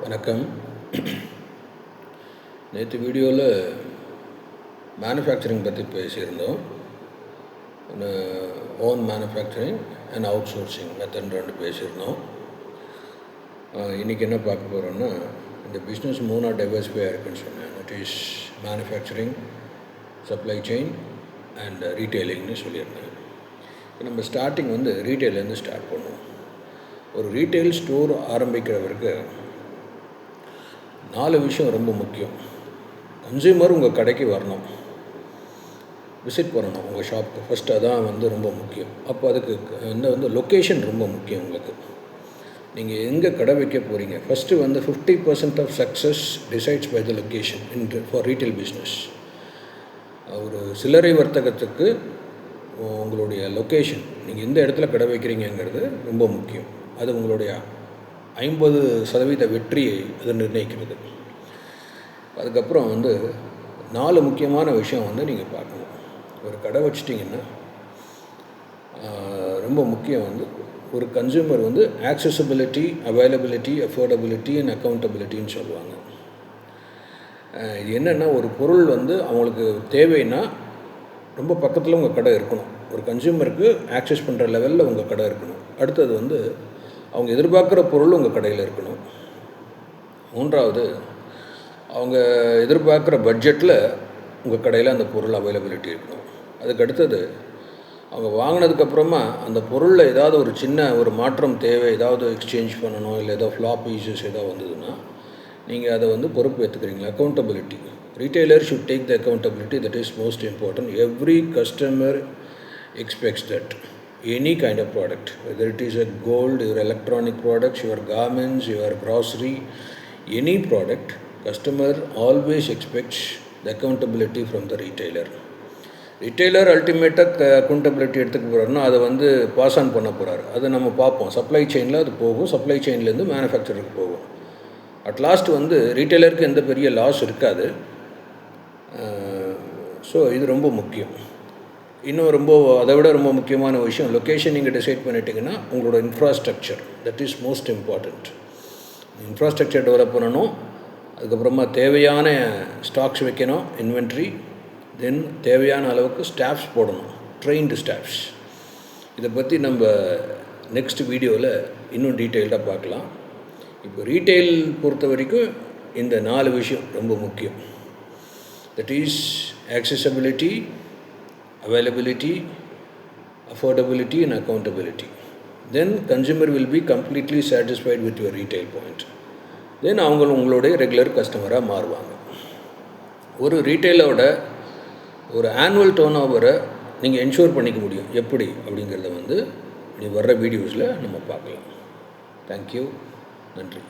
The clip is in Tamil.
வணக்கம். நேற்று வீடியோவில் மேனுஃபேக்சரிங் பற்றி பேசியிருந்தோம். Own manufacturing and out sourcing method 2 பேசியிருந்தோம். இன்றைக்கி என்ன பார்க்க போகிறோன்னா, இந்த பிஸ்னஸ் 3 டைவர்சிஃபை இருக்குன்னு சொன்னேன். It is manufacturing, supply chain and ரீட்டெயிலிங்னு சொல்லியிருந்தேன். நம்ம ஸ்டார்டிங் ரீட்டெயிலேருந்து ஸ்டார்ட் பண்ணுவோம். ஒரு ரீட்டெயில் ஸ்டோர் ஆரம்பிக்கிறவருக்கு 4 விஷயம் ரொம்ப முக்கியம். கன்சியூமர் உங்கள் கடைக்கு வரணும், விசிட் பண்ணணும் உங்கள் ஷாப்புக்கு. ஃபஸ்ட்டு அதான் ரொம்ப முக்கியம். அப்போ அதுக்கு லொக்கேஷன் ரொம்ப முக்கியம். உங்களுக்கு நீங்கள் எங்கே கடை வைக்க போகிறீங்க, first 50% of success decides by the location for retail business. ஒரு சில்லறை வர்த்தகத்துக்கு உங்களுடைய லொக்கேஷன், நீங்கள் எந்த இடத்துல கடை வைக்கிறீங்கிறது ரொம்ப முக்கியம். அது உங்களுடைய 50% வெற்றியை அது நிர்ணயிக்கிறது. அதுக்கப்புறம் 4 முக்கியமான விஷயம் நீங்கள் பார்க்கணும். ஒரு கடை வச்சிட்டிங்கன்னா ரொம்ப முக்கியம் ஒரு consumer accessibility, availability, affordability and அக்கௌண்டபிலிட்டின்னு சொல்லுவாங்க. இது என்னென்னா, ஒரு பொருள் அவங்களுக்கு தேவைன்னா ரொம்ப பக்கத்தில் உங்கள் கடை இருக்கணும். ஒரு கன்சியூமருக்கு ஆக்சஸ் பண்ணுற லெவலில் உங்கள் கடை இருக்கணும். அடுத்தது அவங்க எதிர்பார்க்குற பொருள் உங்கள் கடையில் இருக்கணும். 3வது, அவங்க எதிர்பார்க்குற பட்ஜெட்டில் உங்கள் கடையில் அந்த பொருள் அவைலபிலிட்டி இருக்கணும். அதுக்கு அடுத்தது, அவங்க வாங்கினதுக்கப்புறமா அந்த பொருளில் ஏதாவது ஒரு சின்ன ஒரு மாற்றம் தேவை, ஏதாவது எக்ஸ்சேஞ்ச் பண்ணணும், இல்லை ஏதோ ஃப்ளாப் இஷ்யூஸ் ஏதோ வந்ததுன்னா நீங்கள் அதை பொறுப்பு ஏற்றுக்கிறீங்களா? Accountability. Retailer should take the accountability. That is most important. Every customer expects that any kind of product, whether it is a gold, your electronic products, your garments, your grocery, any product, customer always expects the accountability from the retailer. Retailer ultimately accountability எடுத்துக்க போகிறாருன்னா அதை பாஸ் ஆன் பண்ண போகிறாரு. அதை நம்ம பார்ப்போம். சப்ளை செயினில் அது போகும், சப்ளை செயின்லேருந்து மேனுஃபேக்சருக்கு போகும். அட் லாஸ்ட் ரீட்டைலருக்கு எந்த பெரிய லாஸ் இருக்காது. ஸோ இது ரொம்ப முக்கியம். இன்னும் அதை விட ரொம்ப முக்கியமான விஷயம், லொக்கேஷன் நீங்கள் டிசைட் பண்ணிட்டீங்கன்னா உங்களோட infrastructure, that is most important. Infrastructure develop பண்ணணும். அதுக்கப்புறமா தேவையான ஸ்டாக்ஸ் வைக்கணும், இன்வென்ட்ரி. தென் தேவையான அளவுக்கு ஸ்டாஃப்ஸ் போடணும், ட்ரெயின்டு ஸ்டாஃப்ஸ். இதை பற்றி நம்ம நெக்ஸ்ட் வீடியோவில் இன்னும் டீட்டெயில்டாக பார்க்கலாம். இப்போ ரீட்டெயில் பொறுத்த வரைக்கும் இந்த 4 விஷயம் ரொம்ப முக்கியம். That is accessibility, availability, affordability and accountability. Then consumer will be completely satisfied with your retail point. Then உங்களுடைய ரெகுலர் கஸ்டமராக மாறுவாங்க. ஒரு ரீட்டைலோட ஒரு ஆனுவல் டர்ன் ஓவரை நீங்கள் என்ஷூர் பண்ணிக்க முடியும். எப்படி அப்படிங்கிறத வர்ற வீடியோஸில் நம்ம பார்க்கலாம். தேங்க்யூ. நன்றி.